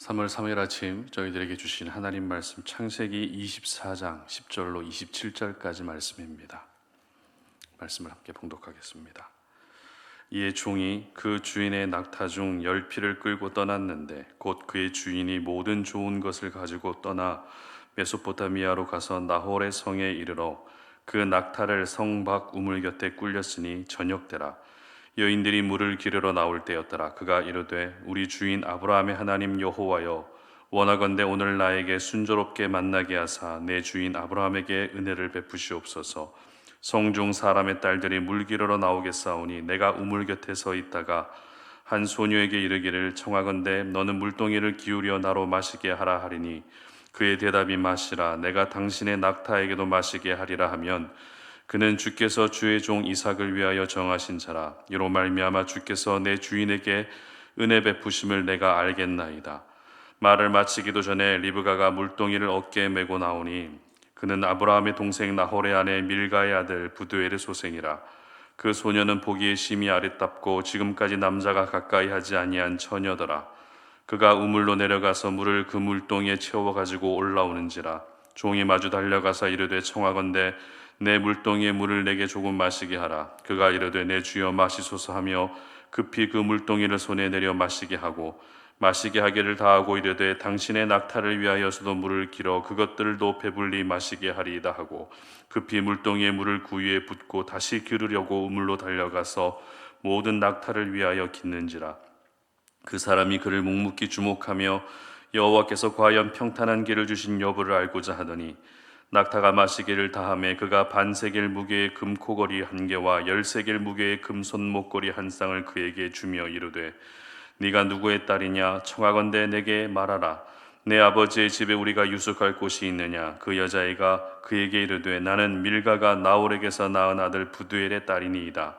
3월 3일 아침 저희들에게 주신 하나님 말씀 창세기 24장 10절로 27절까지 말씀입니다. 말씀을 함께 봉독하겠습니다. 이에 종이 그 주인의 낙타 중 10피를 끌고 떠났는데 곧 그의 주인이 모든 좋은 것을 가지고 떠나 메소포타미아로 가서 나홀의 성에 이르러 그 낙타를 성 밖 우물 곁에 꿀렸으니 저녁때라. 여인들이 물을 기르러 나올 때였더라. 그가 이르되 우리 주인 아브라함의 하나님 여호와여, 원하건대 오늘 나에게 순조롭게 만나게 하사 내 주인 아브라함에게 은혜를 베푸시옵소서. 성중 사람의 딸들이 물 기르러 나오겠사오니 내가 우물 곁에 서 있다가 한 소녀에게 이르기를 청하건대 너는 물동이를 기울여 나로 마시게 하라 하리니 그의 대답이 마시라. 내가 당신의 낙타에게도 마시게 하리라 하면 그는 주께서 주의 종 이삭을 위하여 정하신 자라. 이로 말미암아 주께서 내 주인에게 은혜 베푸심을 내가 알겠나이다. 말을 마치기도 전에 리브가가 물동이를 어깨에 메고 나오니 그는 아브라함의 동생 나홀의 아내 밀가의 아들 부두엘의 소생이라. 그 소녀는 보기에 심히 아름답고 지금까지 남자가 가까이 하지 아니한 처녀더라. 그가 우물로 내려가서 물을 그 물동이에 채워 가지고 올라오는지라. 종이 마주 달려가서 이르되 청하건대 내 물동이의 물을 내게 조금 마시게 하라. 그가 이르되 내 주여 마시소서 하며 급히 그 물동이를 손에 내려 마시게 하고 마시게 하기를 다하고 이르되 당신의 낙타를 위하여서도 물을 길어 그것들도 배불리 마시게 하리이다 하고 급히 물동이의 물을 구유에 붓고 다시 기르려고 우물로 달려가서 모든 낙타를 위하여 깃는지라. 그 사람이 그를 묵묵히 주목하며 여호와께서 과연 평탄한 길을 주신 여부를 알고자 하더니 낙타가 마시기를 다하매 그가 반세겔 무게의 금코걸이 1개와 10세겔 무게의 금손목걸이 1쌍을 그에게 주며 이르되 네가 누구의 딸이냐? 청하건대 내게 말하라. 내 아버지의 집에 우리가 유숙할 곳이 있느냐? 그 여자애가 그에게 이르되 나는 밀가가 나홀에게서 낳은 아들 부두엘의 딸이니이다.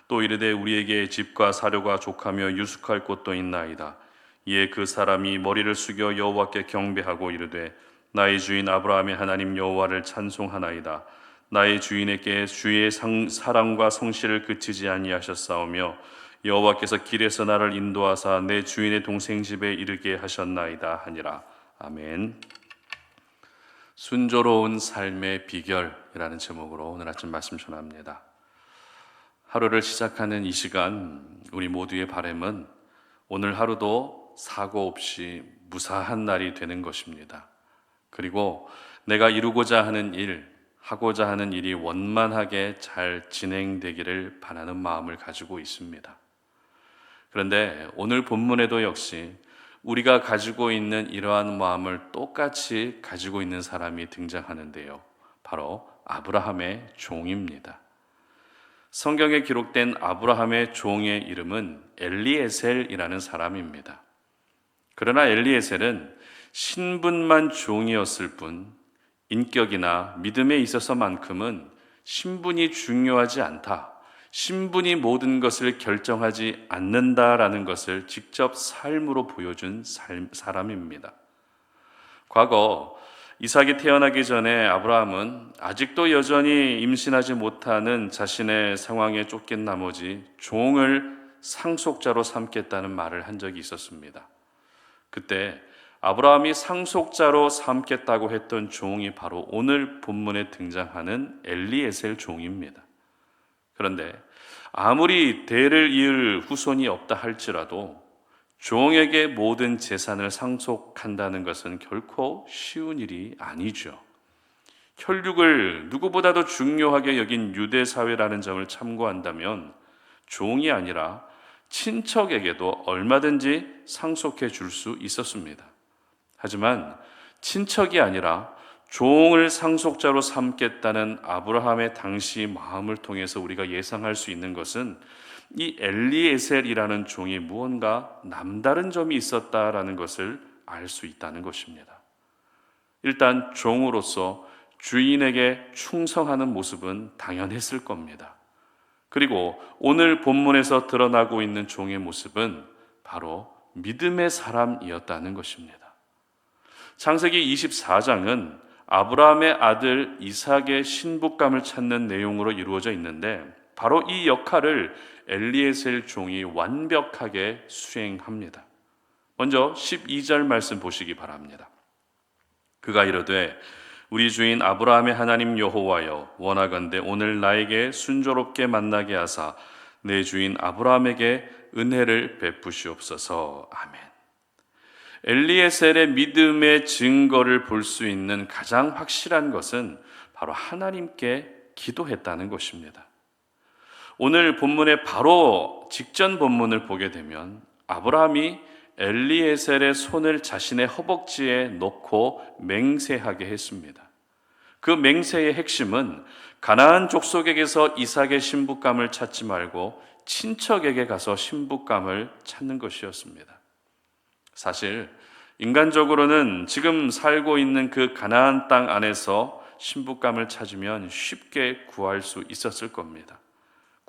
또 이르되 우리에게 집과 사료가 족하며 유숙할 곳도 있나이다. 이에 그 사람이 머리를 숙여 여호와께 경배하고 이르되 나의 주인 아브라함의 하나님 여호와를 찬송하나이다. 나의 주인에게 주의 사랑과 성실을 그치지 아니하셨사오며 여호와께서 길에서 나를 인도하사 내 주인의 동생 집에 이르게 하셨나이다 하니라. 아멘. 순조로운 삶의 비결이라는 제목으로 오늘 아침 말씀 전합니다. 하루를 시작하는 이 시간 우리 모두의 바람은 오늘 하루도 사고 없이 무사한 날이 되는 것입니다. 그리고 내가 이루고자 하는 일, 하고자 하는 일이 원만하게 잘 진행되기를 바라는 마음을 가지고 있습니다. 그런데 오늘 본문에도 역시 우리가 가지고 있는 이러한 마음을 똑같이 가지고 있는 사람이 등장하는데요. 바로 아브라함의 종입니다. 성경에 기록된 아브라함의 종의 이름은 엘리에셀이라는 사람입니다. 그러나 엘리에셀은 신분만 종이었을 뿐 인격이나 믿음에 있어서만큼은 신분이 중요하지 않다, 신분이 모든 것을 결정하지 않는다라는 것을 직접 삶으로 보여준 사람입니다. 과거 이삭이 태어나기 전에 아브라함은 아직도 여전히 임신하지 못하는 자신의 상황에 쫓긴 나머지 종을 상속자로 삼겠다는 말을 한 적이 있었습니다. 그때 아브라함이 상속자로 삼겠다고 했던 종이 바로 오늘 본문에 등장하는 엘리에셀 종입니다. 그런데 아무리 대를 이을 후손이 없다 할지라도 종에게 모든 재산을 상속한다는 것은 결코 쉬운 일이 아니죠. 혈육을 누구보다도 중요하게 여긴 유대 사회라는 점을 참고한다면 종이 아니라 친척에게도 얼마든지 상속해 줄 수 있었습니다. 하지만 친척이 아니라 종을 상속자로 삼겠다는 아브라함의 당시 마음을 통해서 우리가 예상할 수 있는 것은 이 엘리에셀이라는 종이 무언가 남다른 점이 있었다라는 것을 알 수 있다는 것입니다. 일단 종으로서 주인에게 충성하는 모습은 당연했을 겁니다. 그리고 오늘 본문에서 드러나고 있는 종의 모습은 바로 믿음의 사람이었다는 것입니다. 창세기 24장은 아브라함의 아들 이삭의 신부감을 찾는 내용으로 이루어져 있는데 바로 이 역할을 엘리에셀 종이 완벽하게 수행합니다. 먼저 12절 말씀 보시기 바랍니다. 그가 이르되 우리 주인 아브라함의 하나님 여호와여 원하건대 오늘 나에게 순조롭게 만나게 하사 내 주인 아브라함에게 은혜를 베푸시옵소서. 아멘. 엘리에셀의 믿음의 증거를 볼 수 있는 가장 확실한 것은 바로 하나님께 기도했다는 것입니다. 오늘 본문의 바로 직전 본문을 보게 되면 아브라함이 엘리에셀의 손을 자신의 허벅지에 놓고 맹세하게 했습니다. 그 맹세의 핵심은 가나안 족속에게서 이삭의 신부감을 찾지 말고 친척에게 가서 신부감을 찾는 것이었습니다. 사실 인간적으로는 지금 살고 있는 그 가나안 땅 안에서 신부감을 찾으면 쉽게 구할 수 있었을 겁니다.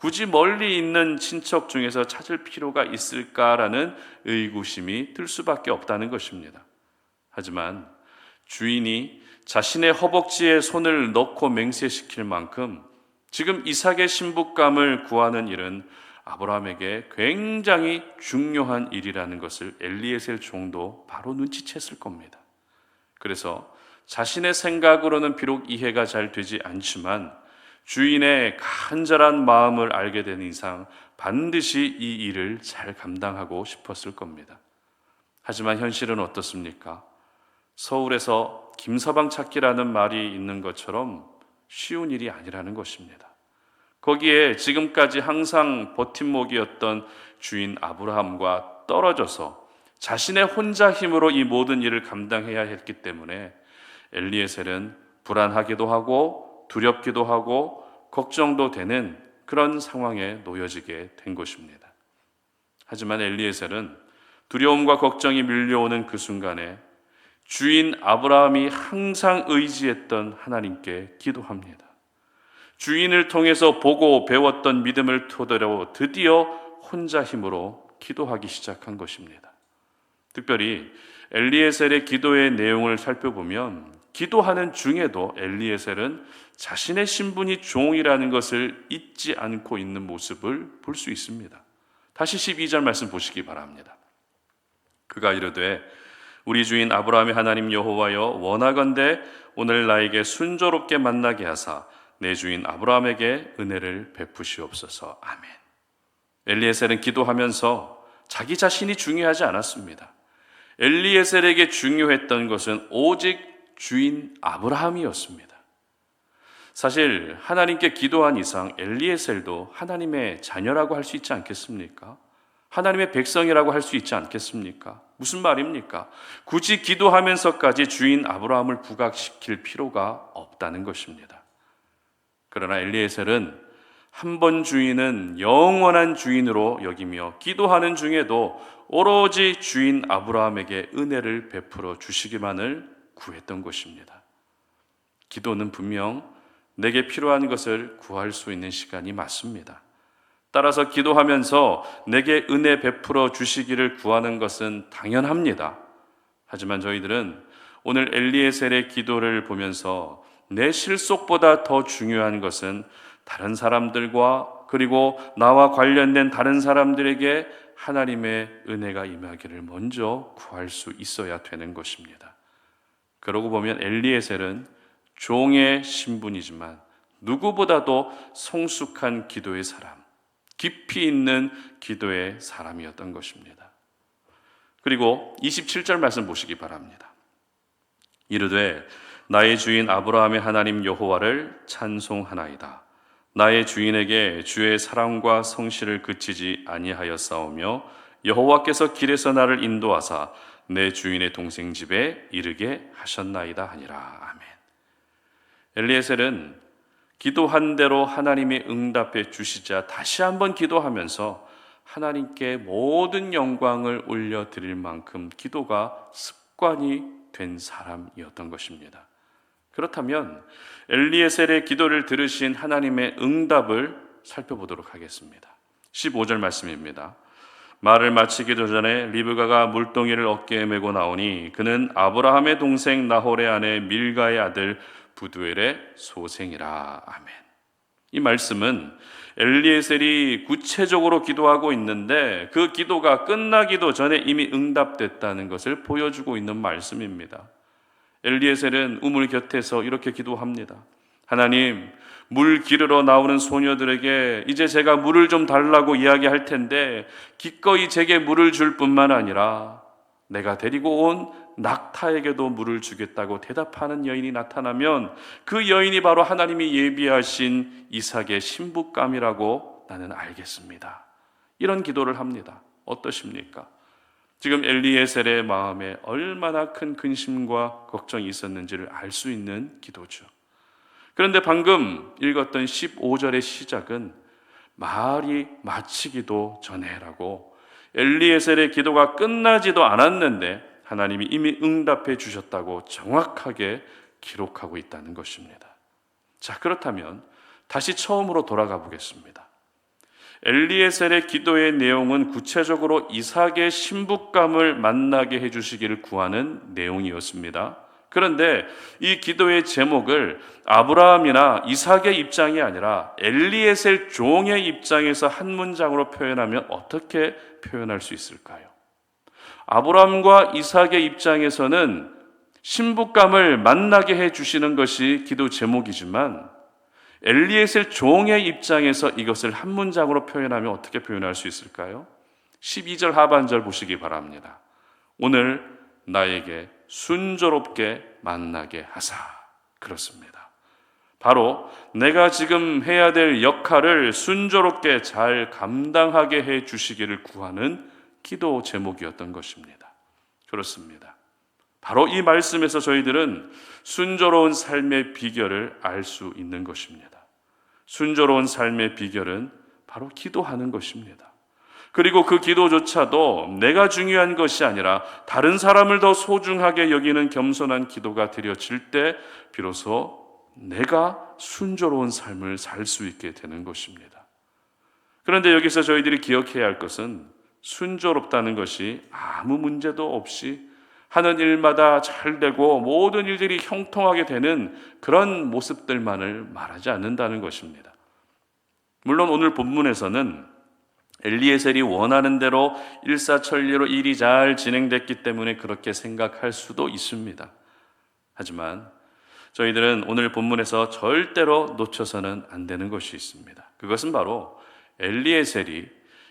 굳이 멀리 있는 친척 중에서 찾을 필요가 있을까라는 의구심이 들 수밖에 없다는 것입니다. 하지만 주인이 자신의 허벅지에 손을 넣고 맹세시킬 만큼 지금 이삭의 신부감을 구하는 일은 아브라함에게 굉장히 중요한 일이라는 것을 엘리에셀 종도 바로 눈치챘을 겁니다. 그래서 자신의 생각으로는 비록 이해가 잘 되지 않지만 주인의 간절한 마음을 알게 된 이상 반드시 이 일을 잘 감당하고 싶었을 겁니다. 하지만 현실은 어떻습니까? 서울에서 김서방 찾기라는 말이 있는 것처럼 쉬운 일이 아니라는 것입니다. 거기에 지금까지 항상 버팀목이었던 주인 아브라함과 떨어져서 자신의 혼자 힘으로 이 모든 일을 감당해야 했기 때문에 엘리에셀은 불안하기도 하고 두렵기도 하고 걱정도 되는 그런 상황에 놓여지게 된 것입니다. 하지만 엘리에셀은 두려움과 걱정이 밀려오는 그 순간에 주인 아브라함이 항상 의지했던 하나님께 기도합니다. 주인을 통해서 보고 배웠던 믿음을 토대로 드디어 혼자 힘으로 기도하기 시작한 것입니다. 특별히 엘리에셀의 기도의 내용을 살펴보면 기도하는 중에도 엘리에셀은 자신의 신분이 종이라는 것을 잊지 않고 있는 모습을 볼 수 있습니다. 다시 12절 말씀 보시기 바랍니다. 그가 이르되 우리 주인 아브라함의 하나님 여호와여 원하건대 오늘 나에게 순조롭게 만나게 하사 내 주인 아브라함에게 은혜를 베푸시옵소서. 아멘. 엘리에셀은 기도하면서 자기 자신이 중요하지 않았습니다. 엘리에셀에게 중요했던 것은 오직 주인 아브라함이었습니다. 사실 하나님께 기도한 이상 엘리에셀도 하나님의 자녀라고 할 수 있지 않겠습니까? 하나님의 백성이라고 할 수 있지 않겠습니까? 무슨 말입니까? 굳이 기도하면서까지 주인 아브라함을 부각시킬 필요가 없다는 것입니다. 그러나 엘리에셀은 한 번 주인은 영원한 주인으로 여기며 기도하는 중에도 오로지 주인 아브라함에게 은혜를 베풀어 주시기만을 구했던 것입니다. 기도는 분명 내게 필요한 것을 구할 수 있는 시간이 맞습니다. 따라서 기도하면서 내게 은혜 베풀어 주시기를 구하는 것은 당연합니다. 하지만 저희들은 오늘 엘리에셀의 기도를 보면서 내 실속보다 더 중요한 것은 다른 사람들과 그리고 나와 관련된 다른 사람들에게 하나님의 은혜가 임하기를 먼저 구할 수 있어야 되는 것입니다. 그러고 보면 엘리에셀은 종의 신분이지만 누구보다도 성숙한 기도의 사람, 깊이 있는 기도의 사람이었던 것입니다. 그리고 27절 말씀 보시기 바랍니다. 이르되 나의 주인 아브라함의 하나님 여호와를 찬송하나이다. 나의 주인에게 주의 사랑과 성실을 그치지 아니하였사오며 여호와께서 길에서 나를 인도하사 내 주인의 동생 집에 이르게 하셨나이다 하니라. 아멘. 엘리에셀은 기도한 대로 하나님이 응답해 주시자 다시 한번 기도하면서 하나님께 모든 영광을 올려드릴 만큼 기도가 습관이 된 사람이었던 것입니다. 그렇다면 엘리에셀의 기도를 들으신 하나님의 응답을 살펴보도록 하겠습니다. 15절 말씀입니다. 말을 마치기도 전에 리브가가 물동이를 어깨에 메고 나오니 그는 아브라함의 동생 나홀의 아내 밀가의 아들 부두엘의 소생이라. 아멘. 이 말씀은 엘리에셀이 구체적으로 기도하고 있는데 그 기도가 끝나기도 전에 이미 응답됐다는 것을 보여주고 있는 말씀입니다. 엘리에셀은 우물 곁에서 이렇게 기도합니다. 하나님, 물 기르러 나오는 소녀들에게 이제 제가 물을 좀 달라고 이야기할 텐데 기꺼이 제게 물을 줄 뿐만 아니라 내가 데리고 온 낙타에게도 물을 주겠다고 대답하는 여인이 나타나면 그 여인이 바로 하나님이 예비하신 이삭의 신부감이라고 나는 알겠습니다. 이런 기도를 합니다. 어떠십니까? 지금 엘리에셀의 마음에 얼마나 큰 근심과 걱정이 있었는지를 알 수 있는 기도죠. 그런데 방금 읽었던 15절의 시작은 말이 마치기도 전에라고 엘리에셀의 기도가 끝나지도 않았는데 하나님이 이미 응답해 주셨다고 정확하게 기록하고 있다는 것입니다. 자, 그렇다면 다시 처음으로 돌아가 보겠습니다. 엘리에셀의 기도의 내용은 구체적으로 이삭의 신부감을 만나게 해주시기를 구하는 내용이었습니다. 그런데 이 기도의 제목을 아브라함이나 이삭의 입장이 아니라 엘리에셀 종의 입장에서 한 문장으로 표현하면 어떻게 표현할 수 있을까요? 아브라함과 이삭의 입장에서는 신부감을 만나게 해주시는 것이 기도 제목이지만 엘리에셀 종의 입장에서 이것을 한 문장으로 표현하면 어떻게 표현할 수 있을까요? 12절 하반절 보시기 바랍니다. 오늘 나에게 순조롭게 만나게 하사. 그렇습니다. 바로 내가 지금 해야 될 역할을 순조롭게 잘 감당하게 해 주시기를 구하는 기도 제목이었던 것입니다. 그렇습니다. 바로 이 말씀에서 저희들은 순조로운 삶의 비결을 알 수 있는 것입니다. 순조로운 삶의 비결은 바로 기도하는 것입니다. 그리고 그 기도조차도 내가 중요한 것이 아니라 다른 사람을 더 소중하게 여기는 겸손한 기도가 드려질 때 비로소 내가 순조로운 삶을 살 수 있게 되는 것입니다. 그런데 여기서 저희들이 기억해야 할 것은 순조롭다는 것이 아무 문제도 없이 하는 일마다 잘 되고 모든 일들이 형통하게 되는 그런 모습들만을 말하지 않는다는 것입니다. 물론 오늘 본문에서는 엘리에셀이 원하는 대로 일사천리로 일이 잘 진행됐기 때문에 그렇게 생각할 수도 있습니다. 하지만 저희들은 오늘 본문에서 절대로 놓쳐서는 안 되는 것이 있습니다. 그것은 바로 엘리에셀이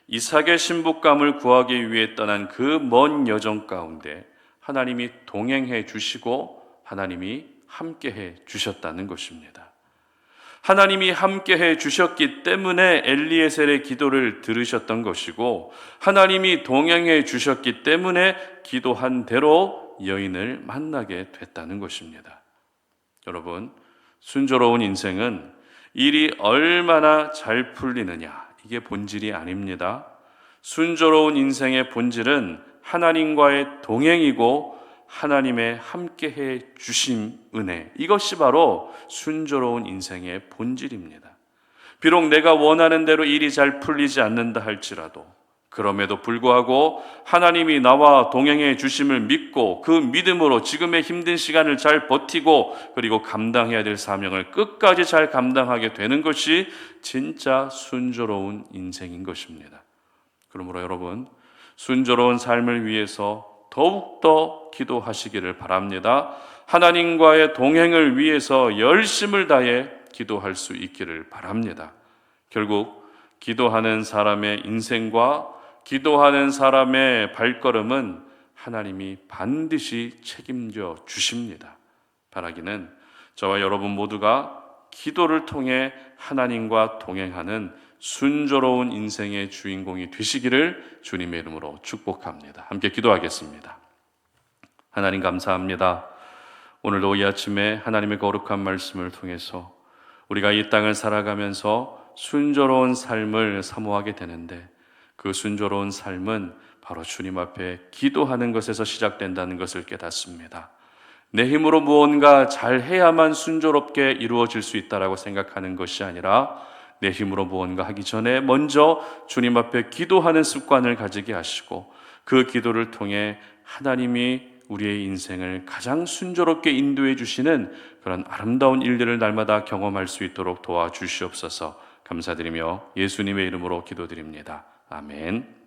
이삭의 신부감을 구하기 위해 떠난 그 먼 여정 가운데 하나님이 동행해 주시고 하나님이 함께해 주셨다는 것입니다. 하나님이 함께해 주셨기 때문에 엘리에셀의 기도를 들으셨던 것이고 하나님이 동행해 주셨기 때문에 기도한 대로 여인을 만나게 됐다는 것입니다. 여러분, 순조로운 인생은 일이 얼마나 잘 풀리느냐, 이게 본질이 아닙니다. 순조로운 인생의 본질은 하나님과의 동행이고 하나님의 함께해 주신 은혜, 이것이 바로 순조로운 인생의 본질입니다. 비록 내가 원하는 대로 일이 잘 풀리지 않는다 할지라도 그럼에도 불구하고 하나님이 나와 동행해 주심을 믿고 그 믿음으로 지금의 힘든 시간을 잘 버티고 그리고 감당해야 될 사명을 끝까지 잘 감당하게 되는 것이 진짜 순조로운 인생인 것입니다. 그러므로 여러분, 순조로운 삶을 위해서 더욱더 기도하시기를 바랍니다. 하나님과의 동행을 위해서 열심을 다해 기도할 수 있기를 바랍니다. 결국 기도하는 사람의 인생과 기도하는 사람의 발걸음은 하나님이 반드시 책임져 주십니다. 바라기는 저와 여러분 모두가 기도를 통해 하나님과 동행하는 순조로운 인생의 주인공이 되시기를 주님의 이름으로 축복합니다. 함께 기도하겠습니다. 하나님 감사합니다. 오늘도 이 아침에 하나님의 거룩한 말씀을 통해서 우리가 이 땅을 살아가면서 순조로운 삶을 사모하게 되는데 그 순조로운 삶은 바로 주님 앞에 기도하는 것에서 시작된다는 것을 깨닫습니다. 내 힘으로 무언가 잘 해야만 순조롭게 이루어질 수 있다라고 생각하는 것이 아니라 내 힘으로 무언가 하기 전에 먼저 주님 앞에 기도하는 습관을 가지게 하시고 그 기도를 통해 하나님이 우리의 인생을 가장 순조롭게 인도해 주시는 그런 아름다운 일들을 날마다 경험할 수 있도록 도와주시옵소서. 감사드리며 예수님의 이름으로 기도드립니다. 아멘.